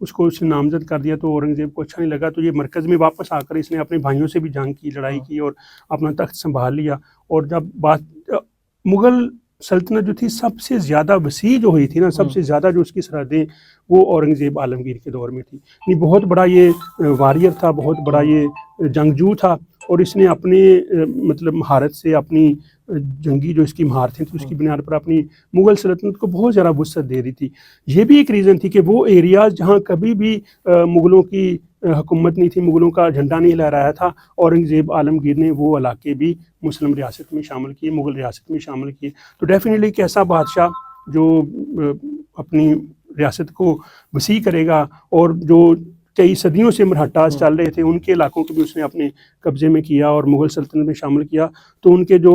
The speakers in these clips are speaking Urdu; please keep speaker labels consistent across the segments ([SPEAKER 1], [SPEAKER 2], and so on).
[SPEAKER 1] اس کو اس نے نامزد کر دیا تو اورنگزیب کو اچھا نہیں لگا، تو یہ مرکز میں واپس آ کر اس نے اپنے بھائیوں سے بھی جنگ کی، لڑائی کی اور اپنا تخت سنبھال لیا. اور جب بات مغل سلطنت جو تھی سب سے زیادہ وسیع جو ہوئی تھی نا، سب سے زیادہ جو اس کی سرحدیں وہ اورنگزیب عالمگیر کے دور میں تھی. یہ بہت بڑا یہ واریر تھا، بہت بڑا یہ جنگجو تھا، اور اس نے اپنے مطلب مہارت سے، اپنی جنگی جو اس کی مہارتیں تھیں اس کی بنیاد پر اپنی مغل سلطنت کو بہت زیادہ وسعت دے دی تھی. یہ بھی ایک ریزن تھی کہ وہ ایریاز جہاں کبھی بھی مغلوں کی حکومت نہیں تھی، مغلوں کا جھنڈا نہیں لہرایا تھا، اورنگزیب عالمگیر نے وہ علاقے بھی مسلم ریاست میں شامل کیے، مغل ریاست میں شامل کیے. تو ڈیفینیٹلی ایک ایسا بادشاہ جو اپنی ریاست کو وسیع کرے گا، اور جو کئی صدیوں سے مرہٹاز چل رہے تھے ان کے علاقوں کو بھی اس نے اپنے قبضے میں کیا اور مغل سلطنت میں شامل کیا، تو ان کے جو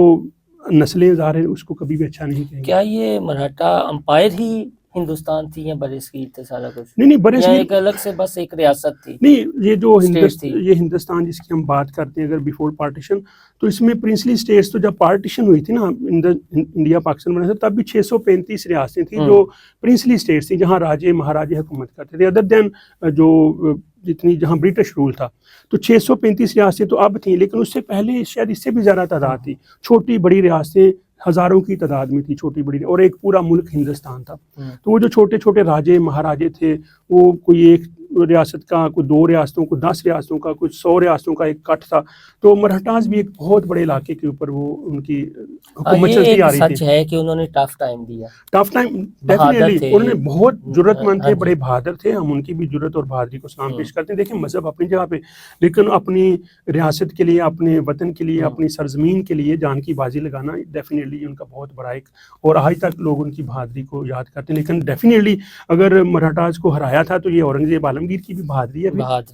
[SPEAKER 1] نسلیں ظاہر ہیں اس کو کبھی بھی اچھا نہیں کہیں گے.
[SPEAKER 2] کیا یہ مراٹھا امپائر ہی ہندوستان تھی یا برصغیر تھے سارا کچھ؟
[SPEAKER 1] نہیں برصغیر
[SPEAKER 2] ایک الگ سے بس ایک ریاست تھی.
[SPEAKER 1] نہیں، یہ جو یہ ہندوستان جس کی ہم بات کرتے ہیں اگر بیفور پارٹیشن، تو اس میں پرنسلی اسٹیٹس تو جب پارٹیشن ہوئی تھی نا انڈیا پاکستان بنا تھا، تب بھی 635 ریاستیں تھیں جو پرنسلی اسٹیٹس تھیں جہاں راجے مہاراجے حکومت کرتے تھے، ادر دین جو جتنی جہاں برٹش رول تھا. تو 635 ریاستیں تو اب تھیں، لیکن اس سے پہلے شاید اس سے بھی زیادہ تعداد تھی. چھوٹی بڑی ریاستیں ہزاروں کی تعداد میں تھی، چھوٹی بڑی، اور ایک پورا ملک ہندوستان تھا. تو وہ جو چھوٹے چھوٹے راجے مہاراجے تھے وہ کوئی ایک ریاست کا، کوئی 2 ریاستوں کو، 10 ریاستوں کا، کچھ 100 ریاستوں کا ایک کٹ تھا. تو مراٹھاز بھی ایک بہت بڑے علاقے کے اوپر وہ ان کی حکومت چلتی آ رہی تھی.
[SPEAKER 2] سچ ہے کہ انہوں نے ٹف ٹائم دیا،
[SPEAKER 1] ٹف ٹائم ڈیفینیٹلی، انہوں نے بہت جرت مند تھے، بڑے بہادر تھے. ہم ان کی بھی جرت اور بہادری کو سلام پیش کرتے ہیں. دیکھیں مذہب اپنی جگہ پہ، لیکن اپنی ریاست کے لیے، اپنے وطن کے لیے، اپنی سرزمین کے لیے جان کی بازی لگانا ڈیفینیٹلی ان کا بہت بڑا ایک، اور آج تک لوگ ان کی بہادری کو یاد کرتے ہیں. لیکن ڈیفینیٹلی اگر مراٹھاز کو ہرایا تھا تو یہ اورنگزیب عالمگیر کی بھی بہادری ہے،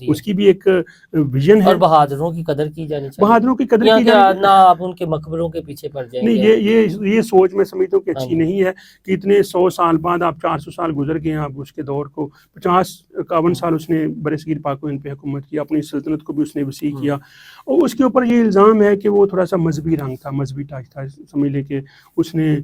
[SPEAKER 1] اس کی بھی ایک ویژن ہے.
[SPEAKER 2] اور بہادروں کی قدر کی جانی چاہیے،
[SPEAKER 1] بہادروں کی قدر کی جانی،
[SPEAKER 2] نہ آپ ان کے مقبروں کے پیچھے پڑ جائیں گے.
[SPEAKER 1] نہیں، یہ سوچ میں سمجھتا ہوں کہ اچھی نہیں ہے کہ اتنے 100 سال بعد، آپ 400 سال گزر گئے ہیں، آپ اس کے دور کو 50-51 سال اس نے برصغیر پاک و ہند پہ حکومت کی، اپنی سلطنت کو بھی اس نے وسیع کیا، اور اس کے اوپر یہ الزام ہے کہ وہ تھوڑا سا مذہبی رنگ تھا، مذہبی ٹچ تھا. سمجھ لے کہ اس نے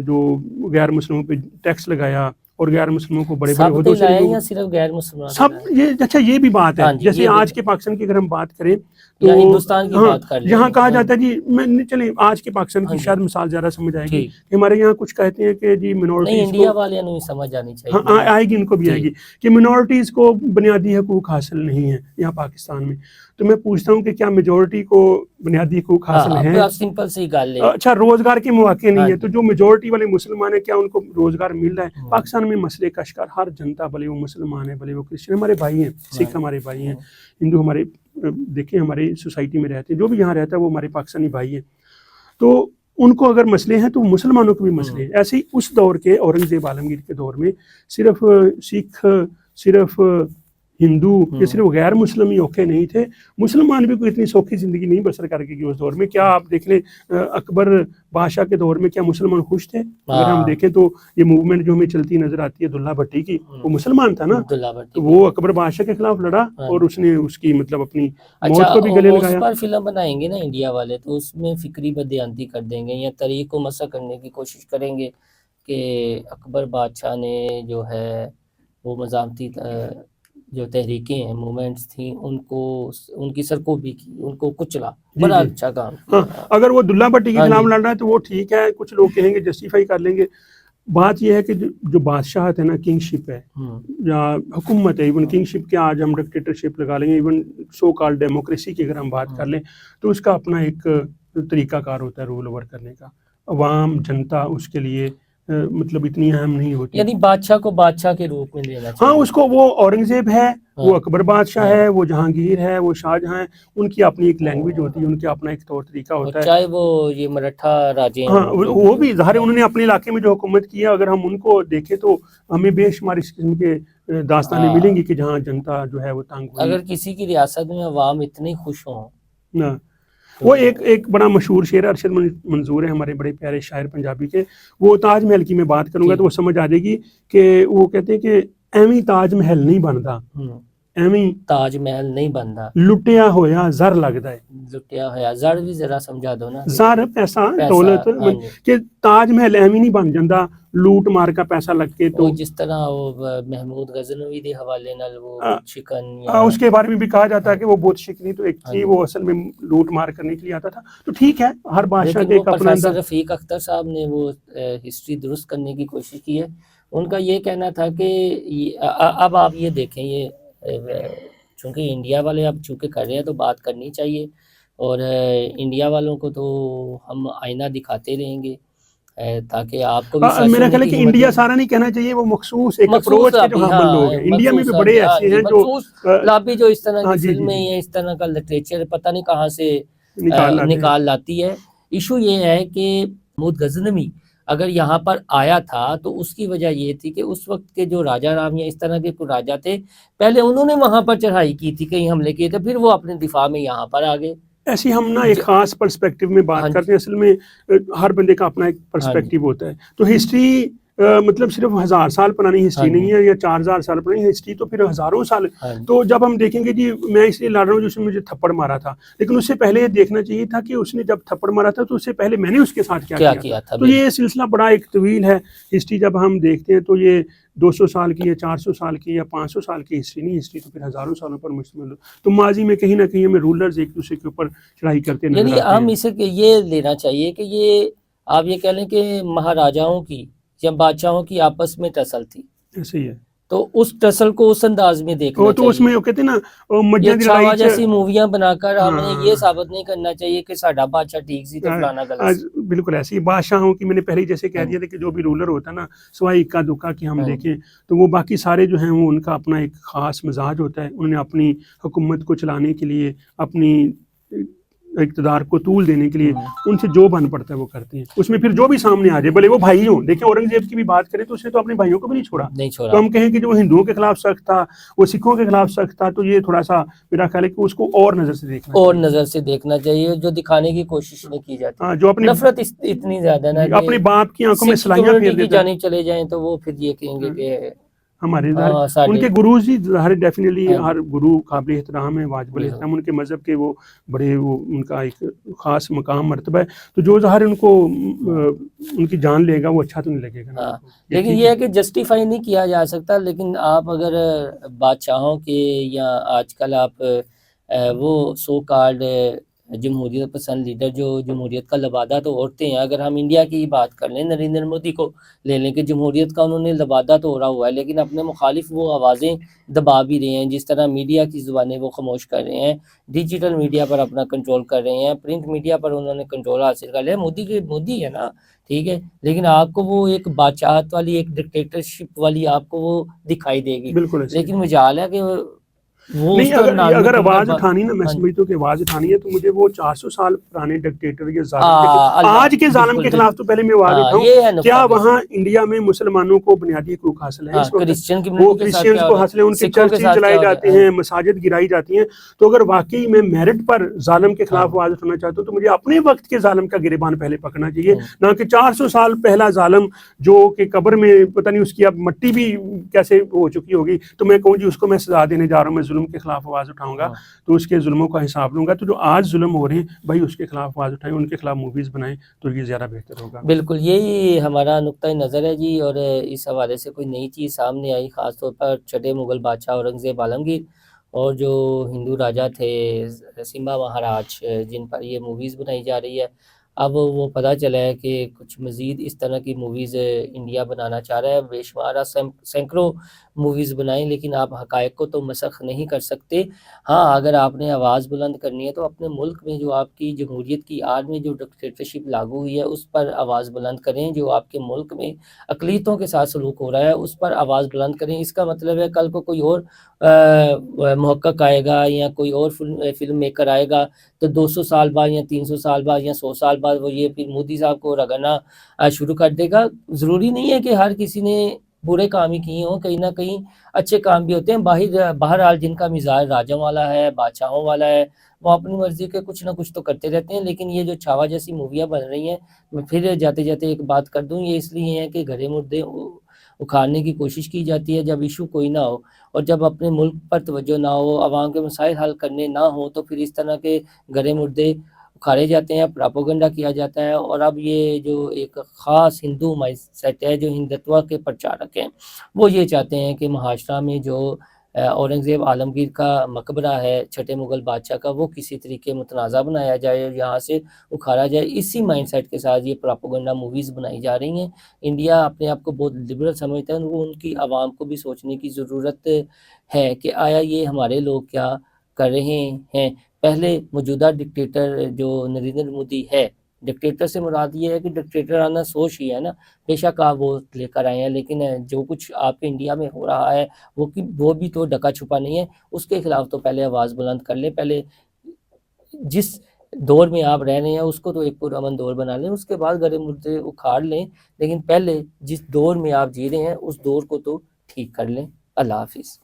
[SPEAKER 1] جو غیر مسلموں پہ ٹیکس لگایا اور غیر مسلموں کو بڑے بڑے عہدوں سے،
[SPEAKER 2] یا صرف غیر مسلمان
[SPEAKER 1] سب یہ اچھا یہ بھی بات ہے. جیسے آج کے پاکستان کی اگر ہم بات کریں تو
[SPEAKER 2] ہندوستان کی بات کر لیں،
[SPEAKER 1] یہاں کہا جاتا ہے جی، میں چلیں آج کے پاکستان کی شاید مثال زیادہ سمجھ آئے گی کہ ہمارے یہاں کچھ کہتے ہیں کہ جی منورٹیز کو،
[SPEAKER 2] انڈیا والے نہیں سمجھ آنی چاہیے،
[SPEAKER 1] ہاں آئے گی، ان کو بھی آئے گی کہ منورٹیز کو بنیادی حقوق حاصل نہیں ہیں یہاں پاکستان میں. تو میں پوچھتا ہوں کہ کیا میجورٹی کو بنیادی حقوق حاصل ہیں؟
[SPEAKER 2] سمپل سی گل ہے.
[SPEAKER 1] اچھا روزگار کے مواقع نہیں ہے، تو جو میجورٹی والے مسلمان ہیں کیا ان کو روزگار مل رہا ہے؟ پاکستان میں مسئلے کا شکار ہر جنتا، بھلے وہ مسلمان ہے، بھلے وہ کرسچن، ہمارے بھائی ہیں، سکھ ہمارے بھائی ہیں، ہندو ہمارے، دیکھیں ہمارے سوسائٹی میں رہتے ہیں، جو بھی یہاں رہتا ہے وہ ہمارے پاکستانی بھائی ہیں. تو ان کو اگر مسئلے ہیں تو مسلمانوں کو بھی مسئلے ہیں. ایسے ہی اس دور کے اورنگزیب عالمگیر کے دور میں صرف سکھ، صرف ہندو یا صرف غیر مسلم ہی اوکھے نہیں تھے، مسلمان بھی کوئی اتنی سوکھی زندگی نہیں بسر کر کے اس دور میں. کیا آپ دیکھ لیں اکبر بادشاہ کے دور میں کیا مسلمان خوش تھے؟ اگر ہم دیکھیں تو یہ موومنٹ جو ہمیں چلتی نظر آتی ہے دلہ بھٹی کی، وہ مسلمان تھا نا، تو وہ اکبر بادشاہ کے خلاف لڑا اور اس نے اس کی مطلب اپنی موت کو بھی گلے لگایا.
[SPEAKER 2] اس پر فلم بنائیں گے نا انڈیا والے تو اس میں فکری بددیانتی کر دیں گے یا تاریخ کو مسخ کرنے کی کوشش کریں گے کہ اکبر بادشاہ نے جو ہے وہ مزاحمتی جو تحریکیں ہیں، موومنٹس تھیں، ان کو ان کی سرکوبی کی، ان کو کچلا، بڑا اچھا کام.
[SPEAKER 1] ہاں اگر وہ دلہ بھٹی کے خلاف لڑ رہا ہے تو وہ ٹھیک ہے، کچھ لوگ کہیں گے جسٹیفائی کر لیں گے. بات یہ ہے کہ جو بادشاہت ہے نا، کنگ شپ ہے یا حکومت ہے، ایون کنگ شپ کے آج ہم ڈکٹیٹرشپ لگا لیں گے، ایون سو کال ڈیموکریسی کی اگر ہم بات کر لیں تو اس کا اپنا ایک طریقہ کار ہوتا ہے رول اوور کرنے کا. عوام جنتا اس کے لیے مطلب اتنی اہم نہیں ہوتی،
[SPEAKER 2] یعنی بادشاہ کو بادشاہ کے روپ میں لینا چاہیے.
[SPEAKER 1] ہاں اس کو، وہ اورنگزیب ہے، وہ اکبر بادشاہ ہے، وہ جہانگیر ہے، وہ شاہجہاں ہیں، ان کی اپنی ایک لینگویج ہوتی ہے، ان کے اپنا ایک طور طریقہ ہوتا ہے.
[SPEAKER 2] چاہے وہ یہ مراٹھا راجے ہیں،
[SPEAKER 1] ہاں وہ بھی ظاہر انہوں نے اپنے علاقے میں جو حکومت کی ہے، اگر ہم ان کو دیکھیں تو ہمیں بے شمار اس قسم کے داستانیں ملیں گی کہ جہاں جنتا جو ہے وہ تنگ ہوئی.
[SPEAKER 2] اگر کسی کی ریاست میں عوام اتنے خوش ہوں
[SPEAKER 1] نا، وہ ایک بڑا مشہور شعر ارشد منظور ہے ہمارے بڑے پیارے شاعر پنجابی کے، وہ تاج محل کی میں بات کروں گا تو وہ سمجھ آ جائے گی کہ وہ کہتے ہیں کہ ایویں تاج محل نہیں بنتا ਐਵੇਂ ਹੀ
[SPEAKER 2] ਤਾਜ ਮਹਿਲ ਨਹੀਂ ਬਣਦਾ,
[SPEAKER 1] ਲੁੱਟਿਆ ਹੋਇਆ ਜ਼ਰ ਲੱਗਦਾ ਹੈ।
[SPEAKER 2] ਲੁੱਟਿਆ ਹੋਇਆ ਜ਼ਰ ਵੀ ਜ਼ਰਾ ਸਮਝਾ ਦਿਓ ਨਾ।
[SPEAKER 1] ਜ਼ਰ ਪੈਸਾ
[SPEAKER 2] ਪੈਸਾ,
[SPEAKER 1] ਦੌਲਤ
[SPEAKER 2] ਹਾਂਜੀ।
[SPEAKER 1] ਕਿ ਤਾਜ ਮਹਿਲ ਐਵੇਂ ਨਹੀਂ ਬਣ ਜਾਂਦਾ ਲੂਟ ਮਾਰ کا ਪੈسہ لگ کے تو
[SPEAKER 2] وہ جس طرح وہ محمود غزنوی کے حوالے نال وہ چکن
[SPEAKER 1] اس کے بارے میں بھی کہا جاتا ہے کہ وہ بت شکنی تو ایک تھی،
[SPEAKER 2] ہاں،
[SPEAKER 1] وہ اصل میں لوٹ مار کرنے کے لیے آتا تھا. تو ٹھیک ہے، ہر بادشاہ
[SPEAKER 2] لیکن
[SPEAKER 1] کے
[SPEAKER 2] وہ
[SPEAKER 1] ایک اپنا
[SPEAKER 2] پروفیسر
[SPEAKER 1] انداز.
[SPEAKER 2] رفیق اختر صاحب نے وہ ہسٹری درست کرنے کی کوشش کی ہے. ان کا یہ کہنا تھا کہ اب آپ یہ دیکھیں، یہ چونکہ انڈیا والے اب چونکہ کر رہے ہیں تو بات کرنی چاہیے، اور انڈیا والوں کو تو ہم آئینہ دکھاتے رہیں گے تاکہ آپ کو بھی سچ
[SPEAKER 1] میرا
[SPEAKER 2] سننے
[SPEAKER 1] خیال ہے
[SPEAKER 2] کی
[SPEAKER 1] کہ
[SPEAKER 2] ہمت
[SPEAKER 1] انڈیا
[SPEAKER 2] ملے۔
[SPEAKER 1] سارا نہیں کہنا چاہیے، وہ مخصوص ایک
[SPEAKER 2] مخصوص
[SPEAKER 1] اپروچ کے
[SPEAKER 2] لابی،
[SPEAKER 1] جو ہم لوگ ہیں انڈیا میں بھی
[SPEAKER 2] مخصوص
[SPEAKER 1] بڑے
[SPEAKER 2] ہاں
[SPEAKER 1] ایسے
[SPEAKER 2] جی،
[SPEAKER 1] ہیں جو
[SPEAKER 2] مخصوص لابی جو اس طرح
[SPEAKER 1] ہاں
[SPEAKER 2] کی
[SPEAKER 1] جی جی
[SPEAKER 2] فلمیں
[SPEAKER 1] جی
[SPEAKER 2] یا اس طرح کا لٹریچر پتہ نہیں کہاں سے
[SPEAKER 1] نکال لاتے ہیں.
[SPEAKER 2] نکال لاتی ہے۔ ایشو یہ ہے کہ محمود غزنوی اگر یہاں پر آیا تھا تو اس کی وجہ یہ تھی کہ اس وقت کے جو راجہ رام یا اس طرح کے کوئی راجہ تھے، پہلے انہوں نے وہاں پر چڑھائی کی تھی، کئی حملے کیے تھے، پھر وہ اپنے دفاع میں یہاں پر آ گئے۔
[SPEAKER 1] ایسی ہم نا ایک خاص پرسپیکٹیو میں
[SPEAKER 2] ہاں
[SPEAKER 1] بات
[SPEAKER 2] جی،
[SPEAKER 1] کرتے ہیں، اصل میں ہر بندے کا اپنا ایک
[SPEAKER 2] ہاں جی،
[SPEAKER 1] پرسپیکٹیو ہوتا ہے. تو ہسٹری مطلب صرف 1000 سال پرانی
[SPEAKER 2] ہاں
[SPEAKER 1] ہسٹری
[SPEAKER 2] جی،
[SPEAKER 1] نہیں ہے یا 4000 سال پرانی ہسٹری، تو پھر ہزاروں سال.
[SPEAKER 2] ہاں جی،
[SPEAKER 1] تو جب ہم دیکھیں گے جی، میں اس لیے لڑ رہا ہوں جو اس نے مجھے تھپڑ مارا تھا، لیکن اس سے پہلے یہ دیکھنا چاہیے تھا کہ اس نے جب تھپڑ مارا تھا تو اس سے پہلے میں نے اس کے ساتھ کیا کیا تھا. تو یہ سلسلہ بڑا ایک طویل ہے. ہسٹری جب ہم دیکھتے ہیں تو یہ 200 سال کی یا 400 سال کی یا 500 سال کی ہسٹری نہیں، ہسٹری تو پھر ہزاروں سالوں پر مشتمل ہو. تو ماضی میں کہیں نہ کہیں ہمیں رولرز ایک دوسرے کے اوپر چڑھائی کرتے نظر
[SPEAKER 2] یعنی
[SPEAKER 1] آتے ہیں.
[SPEAKER 2] ہم اسے یہ لینا چاہیے کہ یہ آپ یہ کہہ لیں کہ مہاراجاؤں کی یا بادشاہوں کی آپس میں ٹسل تھی،
[SPEAKER 1] ایسے ہی ہے.
[SPEAKER 2] تو اس ٹسل کو اس انداز میں دیکھنا
[SPEAKER 1] وہ تو اس
[SPEAKER 2] چاہیے.
[SPEAKER 1] میں وہ کہتے ہیں نا مجھا
[SPEAKER 2] یہ
[SPEAKER 1] دی
[SPEAKER 2] چھاوا
[SPEAKER 1] لڑائی
[SPEAKER 2] جیسی موویاں بنا کر ہمیں یہ
[SPEAKER 1] ہاں
[SPEAKER 2] ثابت نہیں کرنا چاہیے کہ ساڈا بادشاہ ٹھیک سی تو فلانا غلط سی.
[SPEAKER 1] بالکل ایسی بادشاہوں کی میں نے پہلے جیسے کہہ دیا تھا کہ جو بھی رولر ہوتا ہے نا، سوائے اکا دکا کی ہم دیکھیں تو وہ باقی سارے جو ہیں وہ ان کا اپنا ایک خاص مزاج ہوتا ہے. انہوں نے اپنی حکومت کو چلانے کے لیے، اپنی اقتدار کو طول دینے کے لیے ان سے جو بن پڑتا ہے وہ کرتے ہیں. اس میں پھر جو بھی سامنے آ جائے، بھلے وہ بھائی ہوں. دیکھیں اورنگزیب کی بھی بات کریں تو اس نے تو اپنے بھائیوں کو بھی نہیں چھوڑا. تو ہم کہیں کہ جو ہندوؤں کے خلاف سخت تھا، وہ سکھوں کے خلاف سخت تھا، تو یہ تھوڑا سا میرا خیال ہے کہ اس کو اور نظر سے دیکھنا
[SPEAKER 2] اور
[SPEAKER 1] چاہیے.
[SPEAKER 2] نظر سے دیکھنا چاہیے جو دکھانے کی کوشش نہیں کی جاتی.
[SPEAKER 1] ہاں، جو اپنی
[SPEAKER 2] نفرت اتنی زیادہ نا کہ
[SPEAKER 1] اپنے باپ کی آنکھوں میں
[SPEAKER 2] سکھ
[SPEAKER 1] سلائیاں
[SPEAKER 2] کمیونٹی
[SPEAKER 1] پھیر
[SPEAKER 2] کی
[SPEAKER 1] دیتا ہے.
[SPEAKER 2] جانب چلے جائیں تو وہ پھر یہ کہیں گے کہ
[SPEAKER 1] ہمارے
[SPEAKER 2] ہاں
[SPEAKER 1] ظاہر ان کے گروز ہی ظاہر ڈیفینیٹلی
[SPEAKER 2] ہاں جی،
[SPEAKER 1] ہر گرو قابل احترام ہے، واجب
[SPEAKER 2] بالکل
[SPEAKER 1] الاحترام. ان کے مذہب کے وہ بڑے، وہ ان کا ایک خاص مقام مرتبہ ہے. تو جو ظاہر ان کو ان کی جان لے گا وہ اچھا تو نہیں لگے گا نا.
[SPEAKER 2] ہاں، لیکن یہ ہے کہ جسٹیفائی نہیں کیا جا سکتا. لیکن آپ اگر بادشاہوں کے یا آج کل آپ وہ سو کالڈ جمہوریت پسند لیڈر جو جمہوریت کا لبادہ تو اوڑھتے ہیں، اگر ہم انڈیا کی بات کر لیں، نریندر مودی کو لے لیں کہ جمہوریت کا انہوں نے لبادہ تو اوڑھا ہوا ہے، لیکن اپنے مخالف وہ آوازیں دبا بھی رہے ہیں. جس طرح میڈیا کی زبانیں وہ خاموش کر رہے ہیں، ڈیجیٹل میڈیا پر اپنا کنٹرول کر رہے ہیں، پرنٹ میڈیا پر انہوں نے کنٹرول حاصل کر لیا. مودی ہے نا، ٹھیک ہے، لیکن آپ کو وہ ایک بادشاہت والی، ایک ڈکٹیٹرشپ والی آپ کو وہ دکھائی دے گی.
[SPEAKER 1] بالکل ایسے
[SPEAKER 2] لیکن مجال ہے کہ وہ اس
[SPEAKER 1] نہیں.
[SPEAKER 2] کو
[SPEAKER 1] اگر آواز اٹھانی نا، میں سمجھتا ہوں کہ آواز اٹھانی ہے تو مجھے وہ 400 سال پرانے ڈکٹیٹر یا ظالم کے خلاف، آج کے ظالم کے خلاف تو پہلے میں آواز اٹھاؤں. کیا وہاں انڈیا میں مسلمانوں کو بنیادی حقوق حاصل ہیں اس وقت؟ وہ کرسچنز کو حاصل ہیں، ان کے چرچز جلائے جاتے ہیں، مساجد گرائی جاتی ہیں. تو اگر واقعی میں میرٹ پر ظالم کے خلاف آواز اٹھانا چاہتا ہوں تو مجھے اپنے وقت کے ظالم کا گریبان پہلے پکڑنا چاہیے، نہ کہ 400 سال پہلا ظالم جو کہ قبر میں پتہ نہیں اس کی اب مٹی بھی کیسے ہو چکی ہوگی، تو میں کہوں جی اس کو میں سزا دینے جا رہا ہوں، میں ظلم کے خلاف آواز اٹھاؤں گا تو اس کے ظلموں کا حساب لوں گا. تو جو آج ظلم ہو رہے ہیں بھائی اس کے خلاف آواز اٹھائیں، ان کے خلاف موویز بنائیں تو یہ زیادہ بہتر ہوگا.
[SPEAKER 2] بالکل یہی ہمارا نقطۂ نظر ہے جی. اور اس حوالے سے کوئی نئی چیز سامنے آئی، خاص طور پر چھٹے مغل بادشاہ اورنگزیب عالمگیر اور جو ہندو راجا تھے سمبا مہاراج، جن پر یہ موویز بنائی جا رہی ہے. اب وہ پتہ چلا ہے کہ کچھ مزید اس طرح کی موویز انڈیا بنانا چاہ رہا ہے. بے شمار سینکڑوں موویز بنائیں، لیکن آپ حقائق کو تو مسخ نہیں کر سکتے. ہاں، اگر آپ نے آواز بلند کرنی ہے تو اپنے ملک میں جو آپ کی جمہوریت کی آڑ میں جو ڈکٹیٹرشپ لاگو ہوئی ہے اس پر آواز بلند کریں. جو آپ کے ملک میں اقلیتوں کے ساتھ سلوک ہو رہا ہے اس پر آواز بلند کریں. اس کا مطلب ہے کل کو کوئی اور محقق آئے گا یا کوئی اور فلم میکر آئے گا تو 200 سال بعد یا 300 سال بعد یا 100 سال بعد وہ یہ پھر مودی صاحب کو رگڑنا شروع کر دے گا. ضروری نہیں ہے کہ ہر کسی نے برے کام ہی کیے ہوں، کہیں نہ کہیں اچھے کام بھی ہوتے ہیں. بہرحال جن کا مزاج راجوں والا ہے، بادشاہوں والا ہے، وہ اپنی مرضی کے کچھ نہ کچھ تو کرتے رہتے ہیں. لیکن یہ جو چھاوا جیسی موویاں بن رہی ہیں، میں پھر جاتے جاتے ایک بات کر دوں، یہ اس لیے ہیں کہ گھرے مردے اکھاڑنے کی کوشش کی جاتی ہے جب ایشو کوئی نہ ہو، اور جب اپنے ملک پر توجہ نہ ہو، عوام کے مسائل حل کرنے نہ ہوں، تو پھر اس طرح کے گڑھے مردے اکھاڑے جاتے ہیں، پراپوگنڈا کیا جاتا ہے۔ اور اب یہ جو ایک خاص ہندو مائنڈ سیٹ ہے، جو ہندتوا کے پرچارک ہیں، وہ یہ چاہتے ہیں کہ مہاشٹرا میں جو اورنگزیب عالمگیر کا مقبرہ ہے چھٹے مغل بادشاہ کا، وہ کسی طریقے متنازع بنایا جائے اور یہاں سے اکھاڑا جائے۔ اسی مائنڈ سیٹ کے ساتھ یہ پراپوگنڈا موویز بنائی جا رہی ہیں۔ انڈیا اپنے آپ کو بہت لبرل سمجھتا ہے، وہ ان کی عوام کو بھی سوچنے کی ضرورت ہے کہ آیا یہ ہمارے لوگ کیا کر رہے ہیں۔ پہلے موجودہ ڈکٹیٹر جو نریندر مودی ہے، ڈکٹیٹر سے مراد یہ ہے کہ ڈکٹیٹرانہ سوچ ہی ہے نا، بے شک آپ وہ لے کر آئے ہیں، لیکن جو کچھ آپ کے انڈیا میں ہو رہا ہے وہ بھی تو ڈکا چھپا نہیں ہے۔ اس کے خلاف تو پہلے آواز بلند کر لیں، پہلے جس دور میں آپ رہ رہے ہیں اس کو تو ایک پرامن دور بنا لیں، اس کے بعد گڑھے مردے اکھاڑ لیں، لیکن پہلے جس دور میں آپ جی رہے ہیں اس دور کو تو ٹھیک کر لیں۔ اللہ حافظ۔